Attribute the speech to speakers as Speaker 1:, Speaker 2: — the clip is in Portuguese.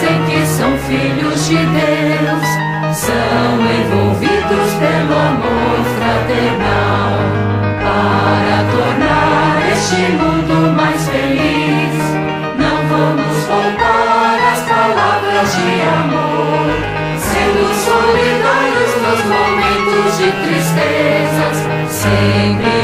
Speaker 1: dizem que são filhos de Deus, são envolvidos pelo amor fraternal. Para tornar este mundo mais feliz, não vamos faltar às palavras de amor, sendo solidários nos momentos de tristezas, sempre